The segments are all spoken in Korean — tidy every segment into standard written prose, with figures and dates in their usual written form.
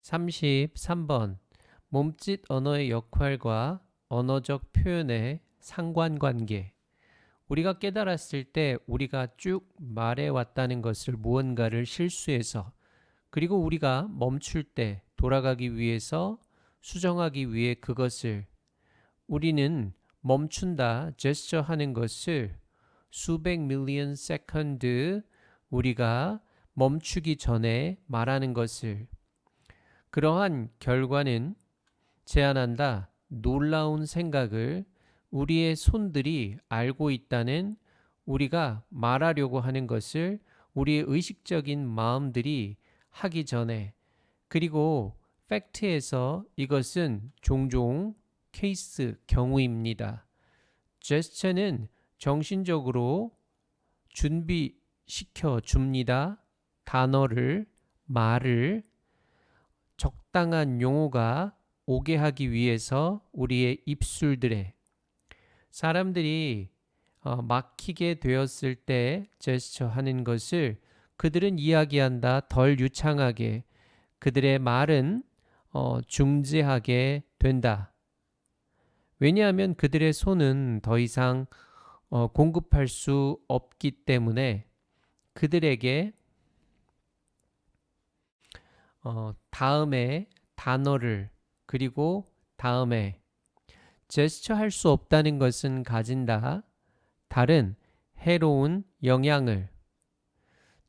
33번. 몸짓 언어의 역할과 언어적 표현의 상관관계. 우리가 깨달았을 때 우리가 쭉 말해왔다는 것을 무언가를 실수해서 그리고 우리가 멈출 때 돌아가기 위해서 수정하기 위해 그것을 우리는 멈춘다, 제스처 하는 것을 수백 밀리언 세컨드 우리가 멈추기 전에 말하는 것을 그러한 결과는 제안한다. 놀라운 생각을 우리의 손들이 알고 있다는 우리가 말하려고 하는 것을 우리의 의식적인 마음들이 하기 전에 그리고 팩트에서 이것은 종종 케이스 경우입니다. 제스처는 정신적으로 준비시켜 줍니다. 단어를 말을 적당한 용어가 오게 하기 위해서 우리의 입술들에 사람들이 막히게 되었을 때 제스처 하는 것을 그들은 이야기한다. 덜 유창하게 그들의 말은 중재하게 된다. 왜냐하면 그들의 손은 더 이상 공급할 수 없기 때문에 그들에게 다음에 단어를 그리고 다음에 제스처 할 수 없다는 것은 가진다. 다른 해로운 영향을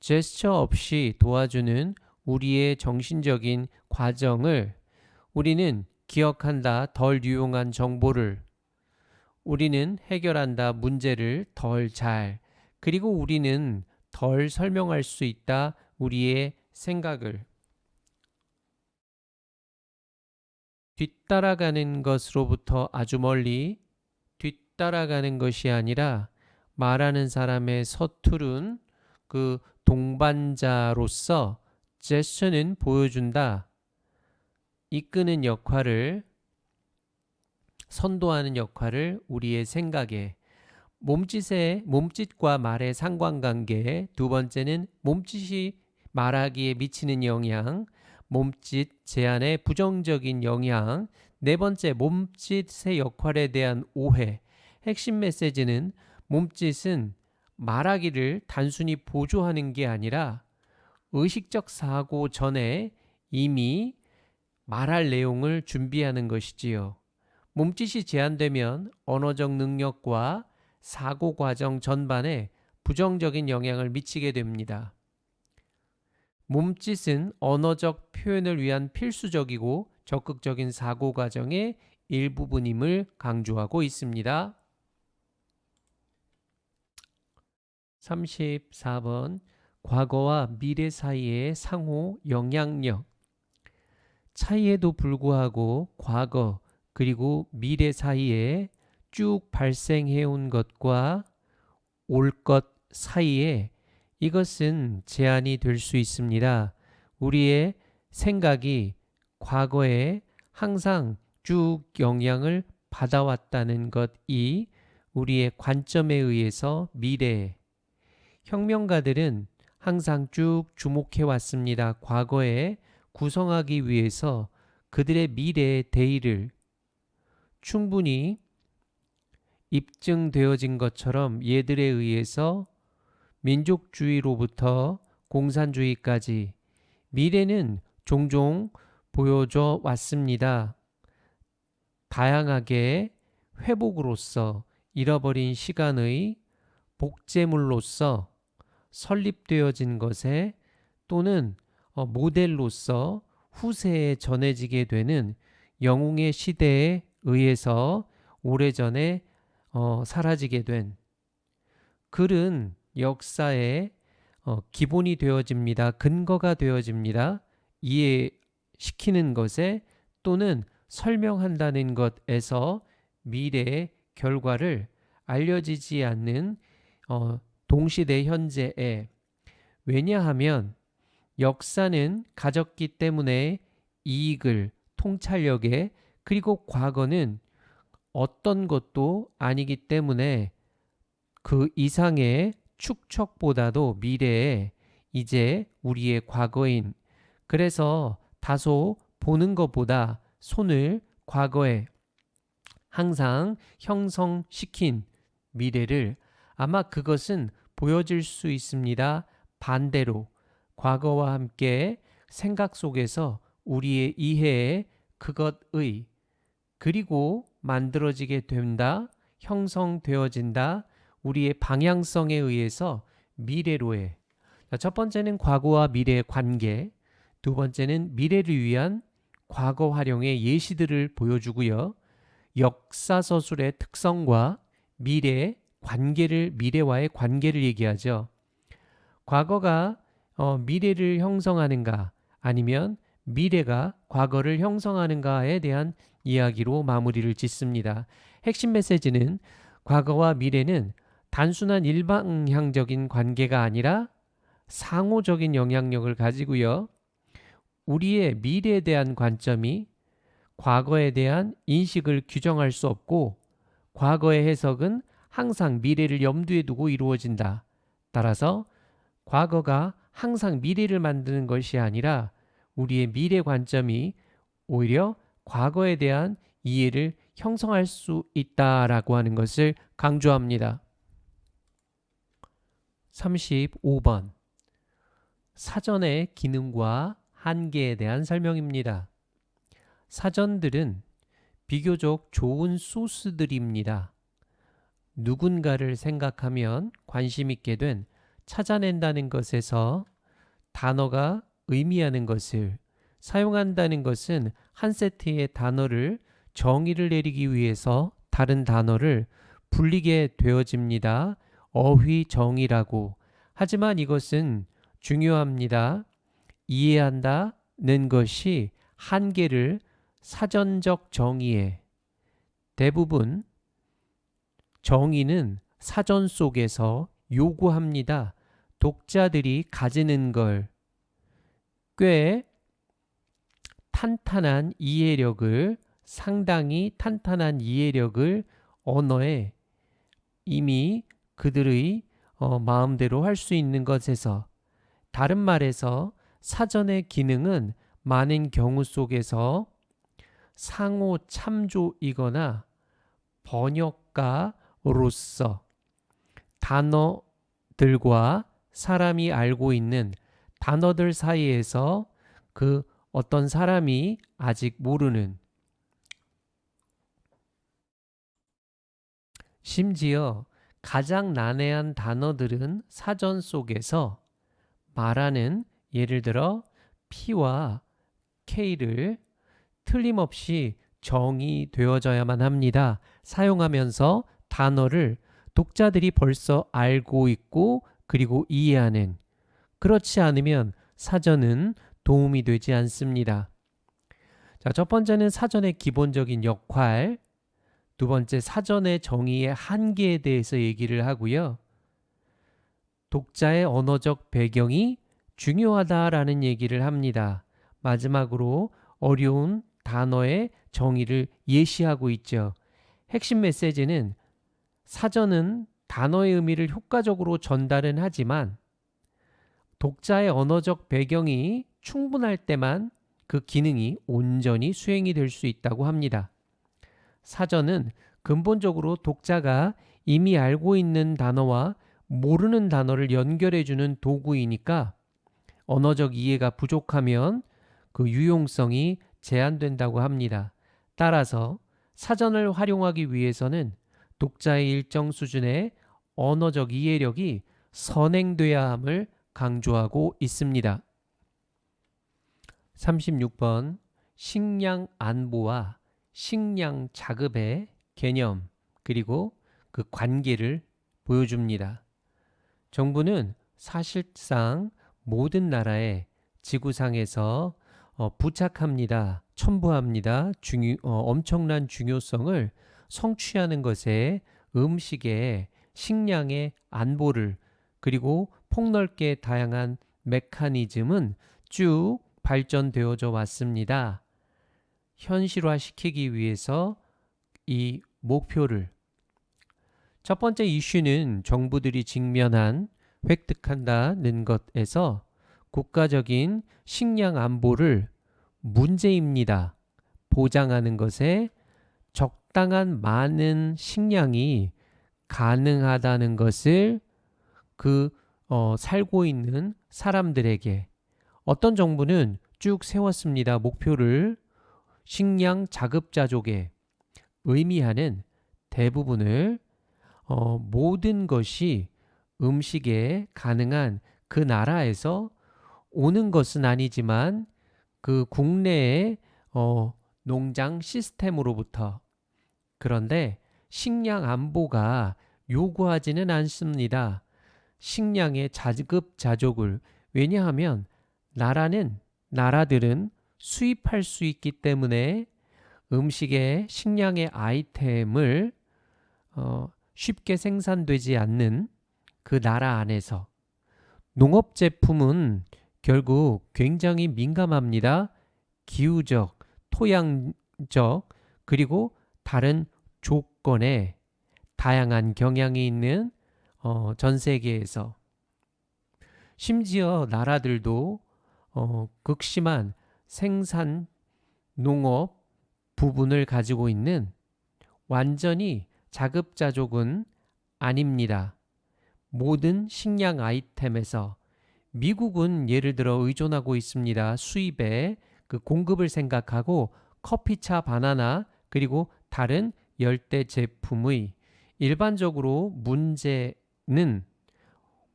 제스처 없이 도와주는 우리의 정신적인 과정을 우리는 기억한다. 덜 유용한 정보를 우리는 해결한다. 문제를 덜 잘 그리고 우리는 덜 설명할 수 있다. 우리의 생각을 뒤따라가는 것으로부터 아주 멀리 뒤따라가는 것이 아니라 말하는 사람의 서투른 그 동반자로서 제스처는 보여준다. 이끄는 역할을 선도하는 역할을 우리의 생각에 몸짓과 말의 상관관계 두 번째는 몸짓이 말하기에 미치는 영향 몸짓 제안의 부정적인 영향 네 번째 몸짓의 역할에 대한 오해 핵심 메시지는 몸짓은 말하기를 단순히 보조하는 게 아니라 의식적 사고 전에 이미 말할 내용을 준비하는 것이지요. 몸짓이 제한되면 언어적 능력과 사고 과정 전반에 부정적인 영향을 미치게 됩니다. 몸짓은 언어적 표현을 위한 필수적이고 적극적인 사고 과정의 일부분임을 강조하고 있습니다. 34번 과거와 미래 사이의 상호 영향력 차이에도 불구하고 과거 그리고 미래 사이에 쭉 발생해온 것과 올 것 사이에 이것은 제한이 될 수 있습니다. 우리의 생각이 과거에 항상 쭉 영향을 받아왔다는 것이 우리의 관점에 의해서 미래에 혁명가들은 항상 쭉 주목해 왔습니다. 과거에 구성하기 위해서 그들의 미래의 대의를 충분히 입증되어진 것처럼 얘들에 의해서 민족주의로부터 공산주의까지 미래는 종종 보여져 왔습니다. 다양하게 회복으로서 잃어버린 시간의 복제물로서 설립되어진 것에 또는 모델로서 후세에 전해지게 되는 영웅의 시대에 의해서 오래전에 사라지게 된 글은 역사의 기본이 되어집니다. 근거가 되어집니다. 이해시키는 것에 또는 설명한다는 것에서 미래의 결과를 알려지지 않는 동시대 현재에 왜냐하면 역사는 가졌기 때문에 이익을 통찰력에 그리고 과거는 어떤 것도 아니기 때문에 그 이상의 축척보다도 미래에 이제 우리의 과거인 그래서 다소 보는 것보다 손을 과거에 항상 형성시킨 미래를 아마 그것은 보여질 수 있습니다. 반대로 과거와 함께 생각 속에서 우리의 이해에 그것의 그리고 만들어지게 된다, 형성되어진다, 우리의 방향성에 의해서 미래로의 첫 번째는 과거와 미래의 관계, 두 번째는 미래를 위한 과거 활용의 예시들을 보여주고요. 역사서술의 특성과 미래와의 관계를 얘기하죠. 과거가 미래를 형성하는가 아니면 미래가 과거를 형성하는가에 대한 이야기로 마무리를 짓습니다. 핵심 메시지는 과거와 미래는 단순한 일방향적인 관계가 아니라 상호적인 영향력을 가지고요. 우리의 미래에 대한 관점이 과거에 대한 인식을 규정할 수 없고 과거의 해석은 항상 미래를 염두에 두고 이루어진다. 따라서 과거가 항상 미래를 만드는 것이 아니라 우리의 미래 관점이 오히려 과거에 대한 이해를 형성할 수 있다라고 하는 것을 강조합니다. 35번 사전의 기능과 한계에 대한 설명입니다. 사전들은 비교적 좋은 소스들입니다. 누군가를 생각하면 관심 있게 된 찾아낸다는 것에서 단어가 의미하는 것을 사용한다는 것은 한 세트의 단어를 정의를 내리기 위해서 다른 단어를 불리게 되어집니다. 어휘정의라고. 하지만 이것은 중요합니다. 이해한다는 것이 한계를 사전적 정의에 대부분 정의는 사전 속에서 요구합니다. 독자들이 가지는 걸 꽤 탄탄한 이해력을 상당히 탄탄한 이해력을 언어에 이미 그들의 마음대로 할 수 있는 것에서 다른 말해서 사전의 기능은 많은 경우 속에서 상호 참조이거나 번역가로서 단어들과 사람이 알고 있는 단어들 사이에서 그 어떤 사람이 아직 모르는 심지어 가장 난해한 단어들은 사전 속에서 말하는 예를 들어 P와 K를 틀림없이 정의되어져야만 합니다. 사용하면서 단어를 독자들이 벌써 알고 있고 그리고 이해하는 그렇지 않으면 사전은 도움이 되지 않습니다. 자, 첫 번째는 사전의 기본적인 역할, 두 번째 사전의 정의의 한계에 대해서 얘기를 하고요. 독자의 언어적 배경이 중요하다라는 얘기를 합니다. 마지막으로 어려운 단어의 정의를 예시하고 있죠. 핵심 메시지는 사전은 단어의 의미를 효과적으로 전달은 하지만 독자의 언어적 배경이 충분할 때만 그 기능이 온전히 수행이 될 수 있다고 합니다. 사전은 근본적으로 독자가 이미 알고 있는 단어와 모르는 단어를 연결해주는 도구이니까 언어적 이해가 부족하면 그 유용성이 제한된다고 합니다. 따라서 사전을 활용하기 위해서는 독자의 일정 수준의 언어적 이해력이 선행돼야 함을 강조하고 있습니다. 36번 식량 안보와 식량 자급의 개념 그리고 그 관계를 보여줍니다. 정부는 사실상 모든 나라에 지구상에서 부착합니다. 첨부합니다. 엄청난 중요성을 성취하는 것에 음식의 식량의 안보를 그리고 폭넓게 다양한 메커니즘은 쭉 발전되어져 왔습니다. 현실화시키기 위해서 이 목표를 첫 번째 이슈는 정부들이 직면한 획득한다는 것에서 국가적인 식량 안보를 문제입니다. 보장하는 것에 적당한 많은 식량이 가능하다는 것을 살고 있는 사람들에게 어떤 정부는 쭉 세웠습니다. 목표를 식량 자급자족에 의미하는 대부분을 모든 것이 음식에 가능한 그 나라에서 오는 것은 아니지만 그 국내의 농장 시스템으로부터 그런데 식량 안보가 요구하지는 않습니다. 식량의 자급자족을 왜냐하면 나라들은 수입할 수 있기 때문에 음식의 식량의 아이템을 쉽게 생산되지 않는 그 나라 안에서 농업 제품은 결국 굉장히 민감합니다. 기후적, 토양적, 그리고 다른 조건에 다양한 경향이 있는 전 세계에서 심지어 나라들도 극심한 생산 농업 부분을 가지고 있는 완전히 자급자족은 아닙니다. 모든 식량 아이템에서 미국은 예를 들어 의존하고 있습니다. 수입에 그 공급을 생각하고 커피차, 바나나 그리고 다른 열대 제품의 일반적으로 문제는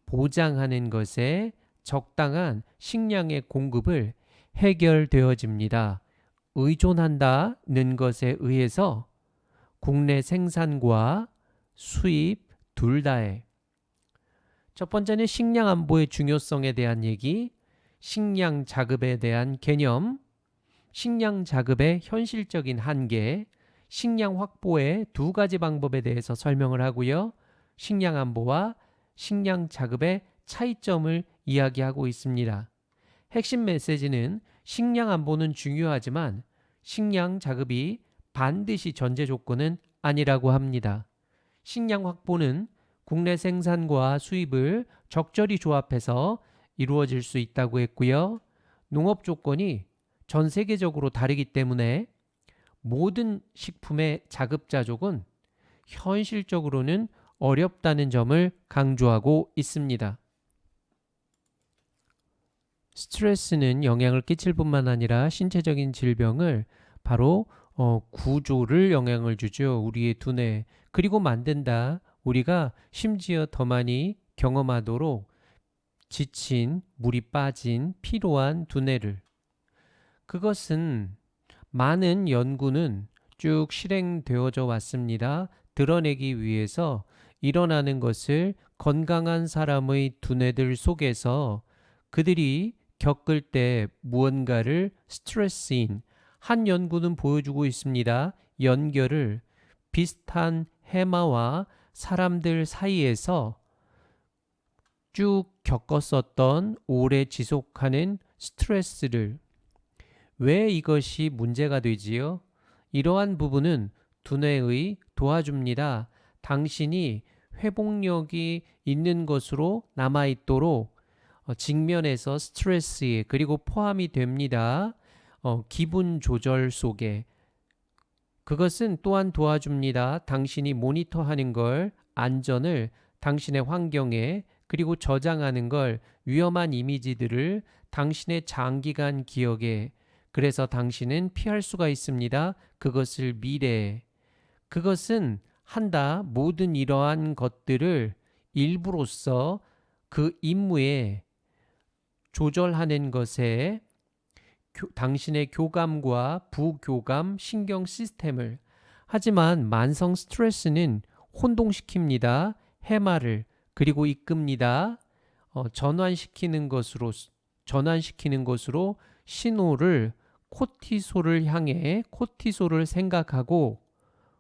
보장하는 것에 적당한 식량의 공급을 해결되어집니다. 의존한다는 것에 의해서 국내 생산과 수입 둘 다에 첫 번째는 식량 안보의 중요성에 대한 얘기, 식량 자급에 대한 개념, 식량 자급의 현실적인 한계, 식량 확보의 두 가지 방법에 대해서 설명을 하고요. 식량 안보와 식량 자급의 차이점을 이야기하고 있습니다. 핵심 메시지는 식량 안보는 중요하지만 식량 자급이 반드시 전제 조건은 아니라고 합니다. 식량 확보는 국내 생산과 수입을 적절히 조합해서 이루어질 수 있다고 했고요. 농업 조건이 전 세계적으로 다르기 때문에 모든 식품의 자급자족은 현실적으로는 어렵다는 점을 강조하고 있습니다. 스트레스는 영향을 끼칠 뿐만 아니라 신체적인 질병을 바로 구조를 영향을 주죠. 우리의 두뇌. 그리고 만든다. 우리가 심지어 더 많이 경험하도록 지친, 물이 빠진, 피로한 두뇌를. 그것은 많은 연구는 쭉 실행되어져 왔습니다. 드러내기 위해서 일어나는 것을 건강한 사람의 두뇌들 속에서 그들이 겪을 때 무언가를 스트레스인 한 연구는 보여주고 있습니다. 연결을 비슷한 해마와 사람들 사이에서 쭉 겪었었던 오래 지속하는 스트레스를 왜 이것이 문제가 되지요? 이러한 부분은 두뇌의 도와줍니다. 당신이 회복력이 있는 것으로 남아있도록 직면에서 스트레스에 그리고 포함이 됩니다. 기분 조절 속에 그것은 또한 도와줍니다. 당신이 모니터하는 걸 안전을 당신의 환경에 그리고 저장하는 걸 위험한 이미지들을 당신의 장기간 기억에 그래서 당신은 피할 수가 있습니다. 그것을 미래에 그것은 한다. 모든 이러한 것들을 일부로서 그 임무에 조절하는 것에 당신의 교감과 부교감 신경 시스템을 하지만 만성 스트레스는 혼동시킵니다. 해마를 그리고 이끕니다. 전환시키는 것으로 신호를 코티솔을 향해 코티솔을 생각하고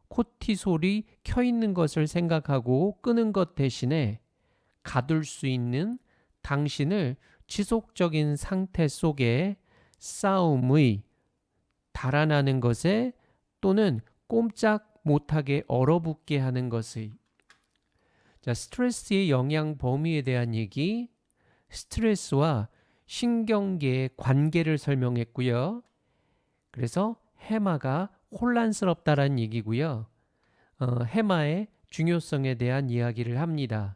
코티솔이 켜 있는 것을 생각하고 끄는 것 대신에 가둘 수 있는 당신을 지속적인 상태 속에 싸움의 달아나는 것에 또는 꼼짝 못하게 얼어붙게 하는 것의 스트레스의 영향 범위에 대한 얘기 스트레스와 신경계의 관계를 설명했고요. 그래서 해마가 혼란스럽다라는 얘기고요. 해마의 중요성에 대한 이야기를 합니다.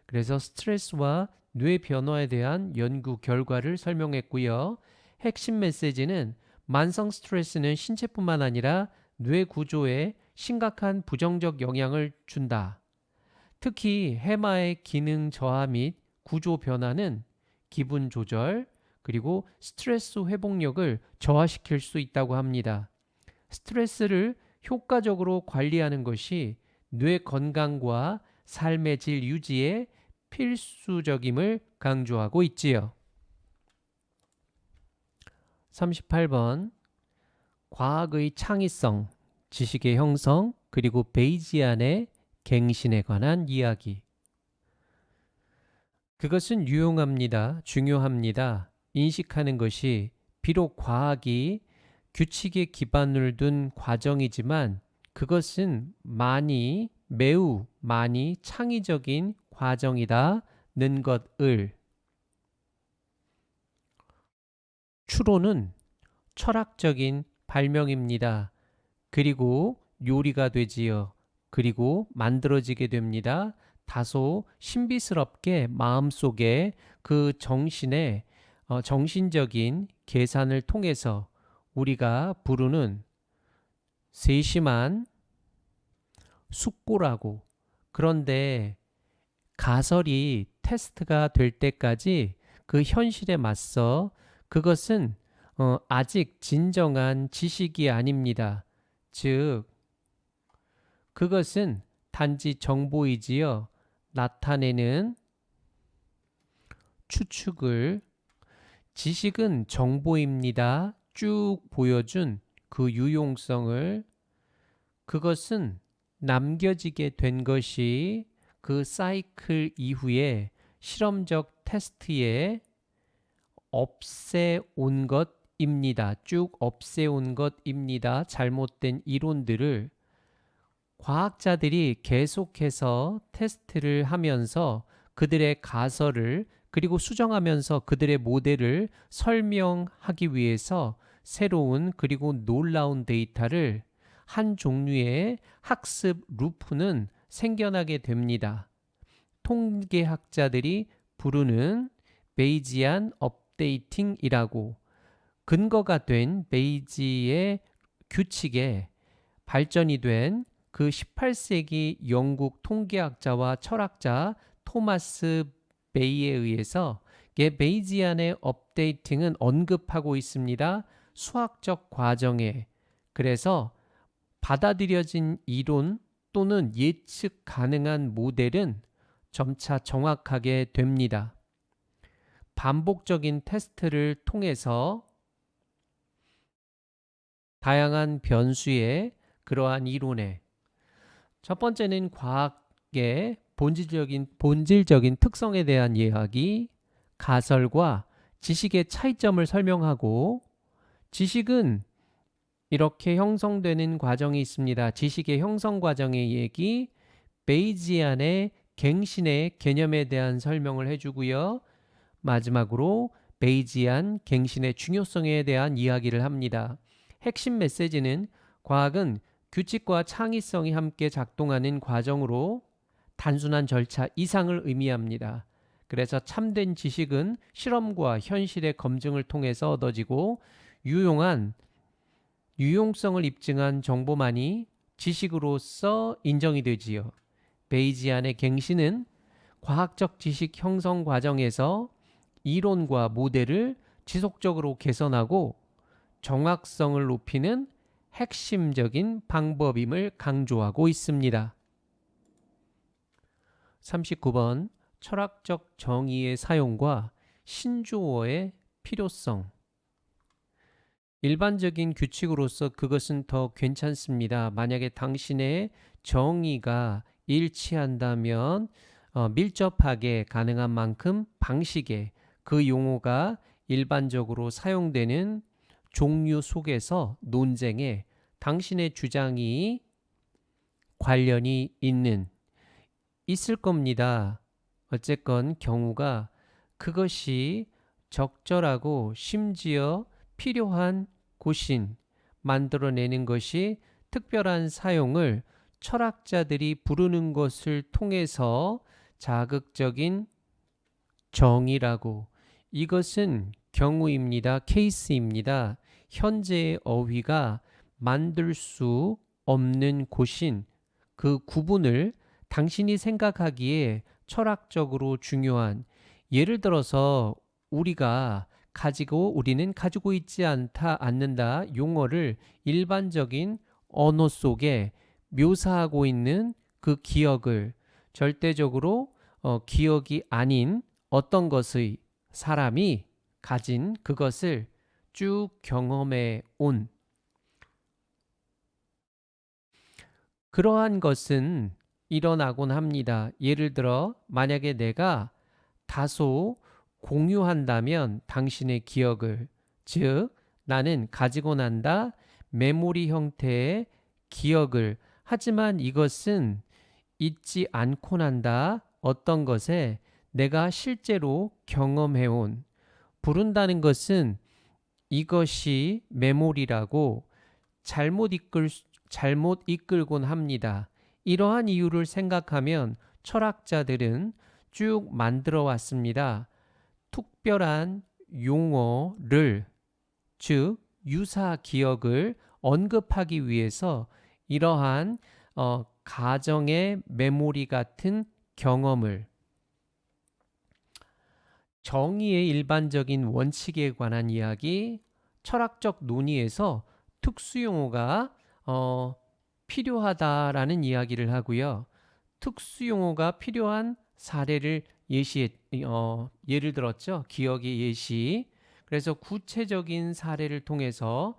그래서 스트레스와 뇌 변화에 대한 연구 결과를 설명했고요. 핵심 메시지는 만성 스트레스는 신체뿐만 아니라 뇌 구조에 심각한 부정적 영향을 준다. 특히 해마의 기능 저하 및 구조 변화는 기분 조절 그리고 스트레스 회복력을 저하시킬 수 있다고 합니다. 스트레스를 효과적으로 관리하는 것이 뇌 건강과 삶의 질 유지에 필수적임을 강조하고 있지요. 38번 과학의 창의성, 지식의 형성, 그리고 베이지안의 갱신에 관한 이야기. 그것은 유용합니다. 중요합니다. 인식하는 것이 비록 과학이 규칙에 기반을 둔 과정이지만 그것은 매우 많이 창의적인 과정이다는 것을 추론은 철학적인 발명입니다. 그리고 요리가 되지요. 그리고 만들어지게 됩니다. 다소 신비스럽게 마음속에 그 정신적인 계산을 통해서 우리가 부르는 세심한 숙고라고. 그런데 가설이 테스트가 될 때까지 그 현실에 맞서 그것은 아직 진정한 지식이 아닙니다. 즉, 그것은 단지 정보이지요. 나타내는 추측을 지식은 정보입니다. 쭉 보여준 그 유용성을 그것은 남겨지게 된 것이 그 사이클 이후에 실험적 테스트에 없애온 것입니다. 쭉 없애온 것입니다. 잘못된 이론들을 과학자들이 계속해서 테스트를 하면서 그들의 가설을 그리고 수정하면서 그들의 모델을 설명하기 위해서 새로운 그리고 놀라운 데이터를 한 종류의 학습 루프는 생겨나게 됩니다. 통계학자들이 부르는 베이지안 업데이팅이라고 근거가 된 베이지의 규칙에 발전이 된 그 18세기 영국 통계학자와 철학자 토마스 베이에 의해서 베이지안의 업데이팅은 언급하고 있습니다. 수학적 과정에. 그래서 받아들여진 이론 또는 예측 가능한 모델은 점차 정확하게 됩니다. 반복적인 테스트를 통해서 다양한 변수의 그러한 이론에 첫 번째는 과학의 본질적인 특성에 대한 이야기, 가설과 지식의 차이점을 설명하고 지식은 이렇게 형성되는 과정이 있습니다. 지식의 형성 과정의 얘기, 베이지안의 갱신의 개념에 대한 설명을 해주고요. 마지막으로 베이지안 갱신의 중요성에 대한 이야기를 합니다. 핵심 메시지는 과학은 규칙과 창의성이 함께 작동하는 과정으로 단순한 절차 이상을 의미합니다. 그래서 참된 지식은 실험과 현실의 검증을 통해서 얻어지고 유용성을 입증한 정보만이 지식으로서 인정이 되지요. 베이지안의 갱신은 과학적 지식 형성 과정에서 이론과 모델을 지속적으로 개선하고 정확성을 높이는 핵심적인 방법임을 강조하고 있습니다. 39번 철학적 정의의 사용과 신조어의 필요성. 일반적인 규칙으로서 그것은 더 괜찮습니다. 만약에 당신의 정의가 일치한다면 밀접하게 가능한 만큼 방식에 그 용어가 일반적으로 사용되는 종류 속에서 논쟁에 당신의 주장이 관련이 있을 겁니다. 어쨌건 경우가 그것이 적절하고 심지어 필요한 곳인 만들어내는 것이 특별한 사용을 철학자들이 부르는 것을 통해서 자극적인 정의라고. 이것은 경우입니다. 케이스입니다. 현재의 어휘가 만들 수 없는 곳인 그 구분을 당신이 생각하기에 철학적으로 중요한, 예를 들어서 우리는 가지고 있지 않는다 용어를 일반적인 언어 속에 묘사하고 있는 그 기억을 절대적으로 기억이 아닌 어떤 것의 사람이 가진 그것을 쭉 경험해 온 그러한 것은 일어나곤 합니다. 예를 들어 만약에 내가 다소 공유한다면 당신의 기억을, 즉 나는 가지고 난다 메모리 형태의 기억을, 하지만 이것은 잊지 않고 난다 어떤 것에 내가 실제로 경험해온, 부른다는 것은 이것이 메모리라고 잘못 이끌곤 합니다. 이러한 이유를 생각하면 철학자들은 쭉 만들어 왔습니다. 특별한 용어를, 즉 유사 기억을 언급하기 위해서 이러한 가정의 메모리 같은 경험을, 정의의 일반적인 원칙에 관한 이야기, 철학적 논의에서 특수용어가 필요하다라는 이야기를 하고요. 특수용어가 필요한 사례를 예를 들었죠. 기억의 예시. 그래서 구체적인 사례를 통해서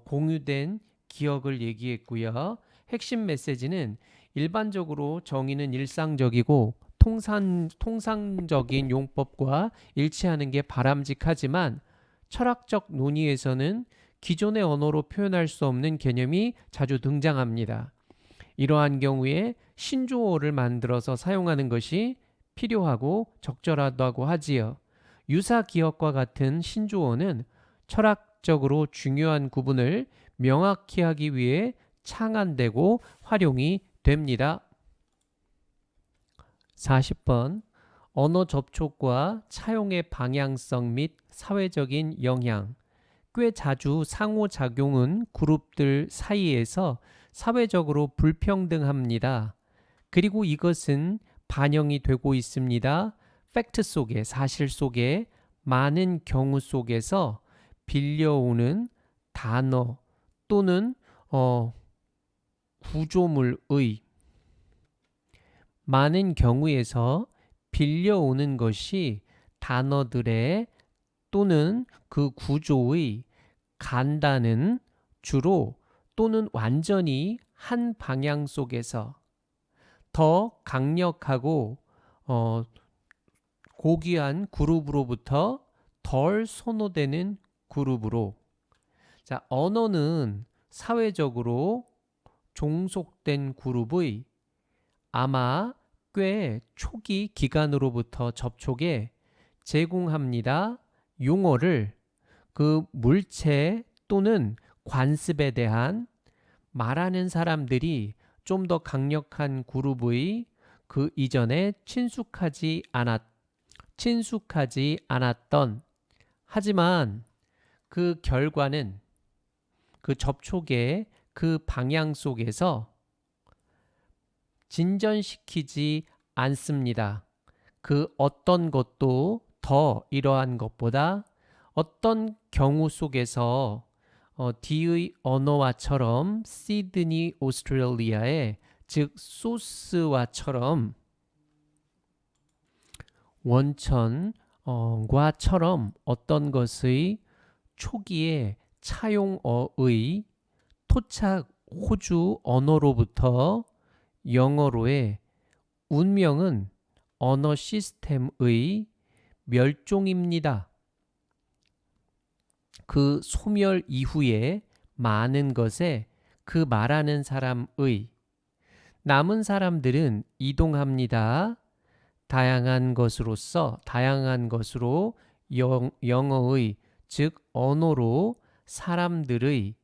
공유된 기억을 얘기했고요. 핵심 메시지는 일반적으로 정의는 일상적이고 통상적인 용법과 일치하는 게 바람직하지만 철학적 논의에서는 기존의 언어로 표현할 수 없는 개념이 자주 등장합니다. 이러한 경우에 신조어를 만들어서 사용하는 것이 필요하고 적절하다고 하지요. 유사 기억과 같은 신조어는 철학적으로 중요한 구분을 명확히 하기 위해 창안되고 활용이 됩니다. 40번 언어 접촉과 차용의 방향성 및 사회적인 영향. 꽤 자주 상호작용은 그룹들 사이에서 사회적으로 불평등합니다. 그리고 이것은 반영이 되고 있습니다. 팩트 속에, 사실 속에, 많은 경우 속에서 빌려오는 단어 또는 구조물의, 많은 경우에서 빌려오는 것이 단어들의 또는 그 구조의 간단은 주로 또는 완전히 한 방향 속에서 더 강력하고 고귀한 그룹으로부터 덜 선호되는 그룹으로. 자, 언어는 사회적으로 종속된 그룹의 아마 꽤 초기 기간으로부터 접촉에 제공합니다. 용어를 그 물체 또는 관습에 대한 말하는 사람들이 좀 더 강력한 그룹의 그 이전에 친숙하지 않았던, 하지만 그 결과는 그 접촉의 그 방향 속에서 진전시키지 않습니다. 그 어떤 것도 더 이러한 것보다 어떤 경우 속에서 D의 언어와처럼 시드니 오스트레일리아의 즉 소스와처럼 원천과처럼 어떤 것의 초기에 차용어의 토착 호주 언어로부터 영어로의 운명은 언어 시스템의 멸종입니다. 그 소멸 이후에 많은 것에 그 말하는 사람의, 남은 사람들은 이동합니다. 다양한 것으로 영어의 즉 언어로 사람들의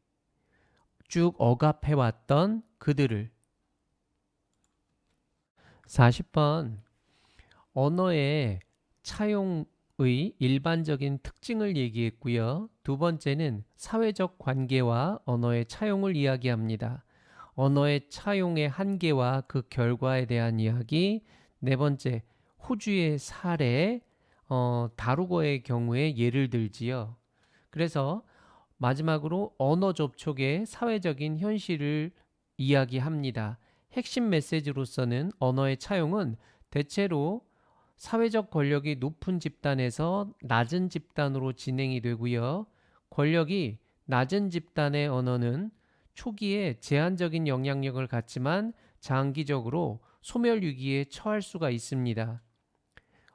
쭉 억압해왔던 그들을. 40번 언어의 차용의 일반적인 특징을 얘기했고요. 두 번째는 사회적 관계와 언어의 차용을 이야기합니다. 언어의 차용의 한계와 그 결과에 대한 이야기. 네 번째, 호주의 사례, 다루거의 경우에 예를 들지요. 그래서 마지막으로 언어 접촉의 사회적인 현실을 이야기합니다. 핵심 메시지로서는 언어의 차용은 대체로 사회적 권력이 높은 집단에서 낮은 집단으로 진행이 되고요. 권력이 낮은 집단의 언어는 초기에 제한적인 영향력을 갖지만 장기적으로 소멸 위기에 처할 수가 있습니다.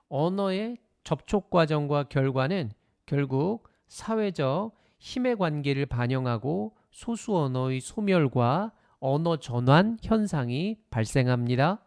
언어의 접촉 과정과 결과는 결국 사회적 힘의 관계를 반영하고 소수 언어의 소멸과 언어 전환 현상이 발생합니다.